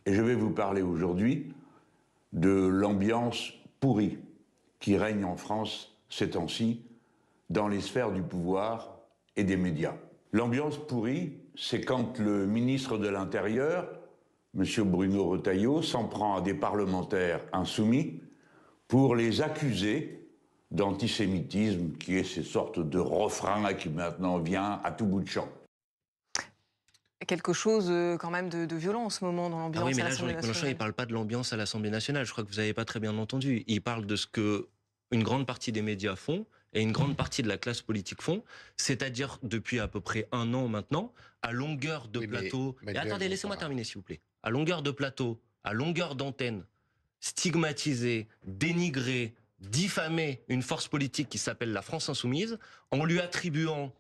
Et je vais vous parler aujourd'hui de l'ambiance pourrie qui règne en France ces temps-ci dans les sphères du pouvoir et des médias. L'ambiance pourrie, c'est quand le ministre de l'Intérieur, M. Bruno Retailleau, s'en prend à des parlementaires insoumis pour les accuser d'antisémitisme, qui est ces sortes de refrain qui maintenant vient à tout bout de champ. Quelque chose quand même de violent en ce moment dans l'ambiance. Ah oui, mais là, Jean-Luc Mélenchon, il ne parle pas de l'ambiance à l'Assemblée nationale. Je crois que vous n'avez pas très bien entendu. Il parle de ce que une grande partie des médias font et une grande partie de la classe politique font, c'est-à-dire depuis à peu près 1 an maintenant, à longueur de plateau... Mais attendez, laissez-moi terminer s'il vous plaît. À longueur de plateau, à longueur d'antenne, stigmatiser, dénigrer, diffamer une force politique qui s'appelle la France Insoumise, en lui attribuant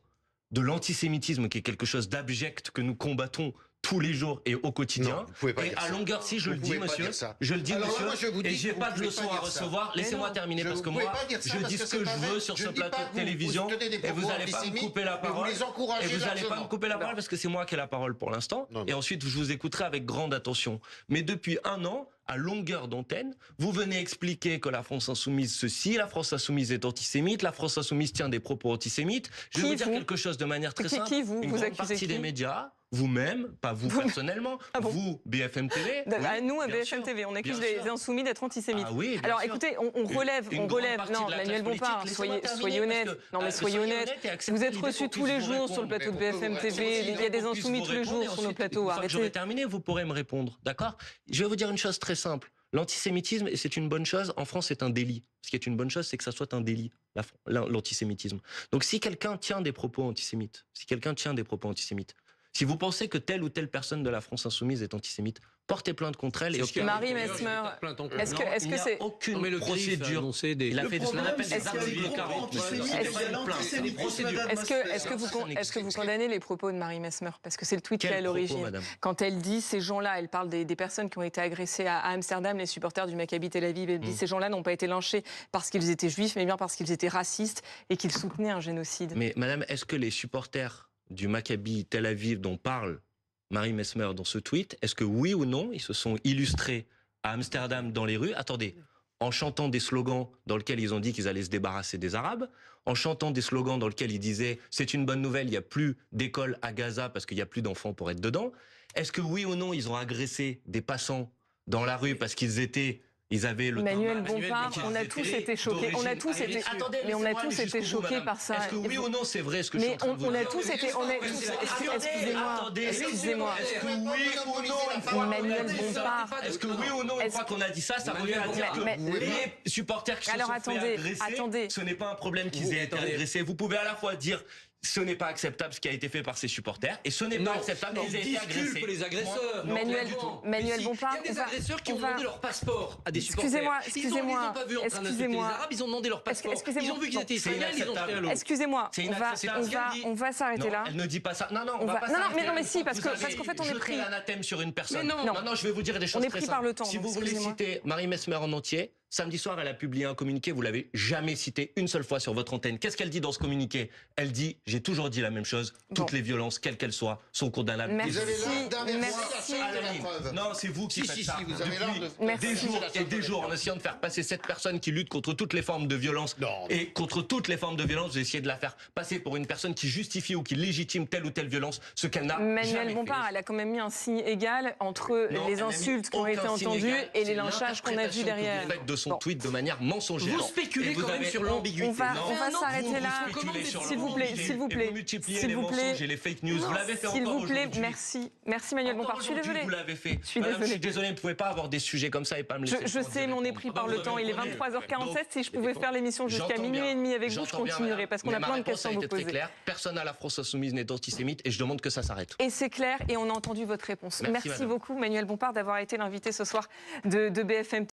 de l'antisémitisme, qui est quelque chose d'abject que nous combattons tous les jours et au quotidien. Non, et à longueur, si je le dis, monsieur, je le dis, monsieur, et j'ai pas de leçon à recevoir. Laissez-moi terminer, parce que moi, je dis ce que je veux sur ce plateau de télévision, et vous n'allez pas me couper la parole. Et vous n'allez pas me couper la parole, parce que c'est moi qui ai la parole pour l'instant. Et ensuite, je vous écouterai avec grande attention. Mais depuis 1 an, à longueur d'antenne, vous venez expliquer que la France Insoumise ceci, la France Insoumise est antisémite, la France Insoumise tient des propos antisémites. Je vais vous dire quelque chose de manière très simple. Une grande partie des médias, vous-même, pas vous personnellement, vous, BFM TV. Nous, à BFM TV, on accuse les insoumis d'être antisémites. Ah oui, alors écoutez, on relève. Non, Manuel Bompard, soyez honnête. Non, mais soyez honnête. Vous êtes reçu tous les jours sur le plateau de BFM TV. Il y a des insoumis tous les jours sur nos plateaux. Arrêtez. J'aurai terminé, vous pourrez me répondre, d'accord? Je vais vous dire une chose très simple. L'antisémitisme, et c'est une bonne chose, en France c'est un délit. Ce qui est une bonne chose, c'est que ça soit un délit, l'antisémitisme. Donc si quelqu'un tient des propos antisémites, si vous pensez que telle ou telle personne de la France Insoumise est antisémite, portez plainte contre elle. Et Marie Mesmer, est-ce que c'est aucune procédure? Il a fait ce qu'on appelle des articles 40. Est-ce que vous condamnez les propos de Marie Mesmer? Parce que c'est le tweet qui est à l'origine. Quand elle dit ces gens-là, elle parle des personnes qui ont été agressées à Amsterdam, les supporters du Maccabi Tel Aviv. Elle dit ces gens-là n'ont pas été lynchés parce qu'ils étaient juifs, mais bien parce qu'ils étaient racistes et qu'ils soutenaient un génocide. Mais madame, est-ce que les supporters du Maccabi Tel Aviv dont parle Marie Mesmer dans ce tweet, est-ce que oui ou non, ils se sont illustrés à Amsterdam dans les rues, attendez, en chantant des slogans dans lesquels ils ont dit qu'ils allaient se débarrasser des Arabes, en chantant des slogans dans lesquels ils disaient « c'est une bonne nouvelle, il n'y a plus d'école à Gaza parce qu'il n'y a plus d'enfants pour être dedans ». Est-ce que oui ou non, ils ont agressé des passants dans la rue parce qu'ils avaient le Manuel Bompard, on a tous été choqués. On a tous été choqués par ça. Est-ce que oui ou non c'est vrai ce que je suis en train de vous dire? Excusez-moi. Est-ce que oui ou non, Manuel Bompard, est-ce que oui ou non, une fois qu'on a dit ça, ça revient à dire que les supporters qui se sont fait agresser, ce n'est pas un problème qu'ils aient été agressés. Vous pouvez à la fois dire ce n'est pas acceptable ce qui a été fait par ces supporters et ce n'est pas acceptable qu'ils aient été agressés. Les agresseurs. Manuel Bompard, il y a des agresseurs qui ont demandé leur passeport à des supporters. Ils n'ont pas vu en train d'insulter les Arabes, ils ont demandé leur passeport. Ils ont vu qu'ils étaient israéliens, ils ont jeté à l'eau. Excusez-moi, on va s'arrêter là. Elle ne dit pas ça. Non, on va pas s'arrêter là. Non, mais si, parce qu'en fait on est pris. L'anathème sur une personne. Non, je vais vous dire des choses très simples. On est pris par le temps. Si vous voulez citer Marie Mesmer en entier, samedi soir, elle a publié un communiqué, vous l'avez jamais cité une seule fois sur votre antenne. Qu'est-ce qu'elle dit dans ce communiqué? Elle dit, j'ai toujours dit la même chose, toutes les violences, quelles qu'elles soient, sont condamnables. Merci. Non, c'est vous qui faites ça. Depuis des jours et des jours, en essayant de faire passer cette personne qui lutte contre toutes les formes de violence et contre toutes les formes de violence, j'ai essayé de la faire passer pour une personne qui justifie ou qui légitime telle ou telle violence, ce qu'elle n'a jamais fait. Manuel Bompard, elle a quand même mis un signe égal entre les insultes qui ont été entendues et les lynchages qu'on a vus derrière. Son tweet de manière mensongère. Vous spéculez quand même sur l'ambiguïté. On va s'arrêter là. S'il vous plaît. Vous multipliez les mensonges et les fake news. Vous l'avez fait encore aujourd'hui. S'il vous plaît, merci Manuel Bompard. Je suis désolée. Vous l'avez fait. Je suis désolée, vous ne pouvez pas avoir des sujets comme ça et pas me laisser. Je sais, mais on est pris par le temps. Il est 23h47. Si je pouvais faire l'émission jusqu'à minuit et demi avec vous, je continuerai parce qu'on a plein de questions à vous poser. Personne à la France Insoumise n'est antisémite et je demande que ça s'arrête. Et c'est clair et on a entendu votre réponse. Merci beaucoup Manuel Bompard d'avoir été l'invité ce soir de BFM.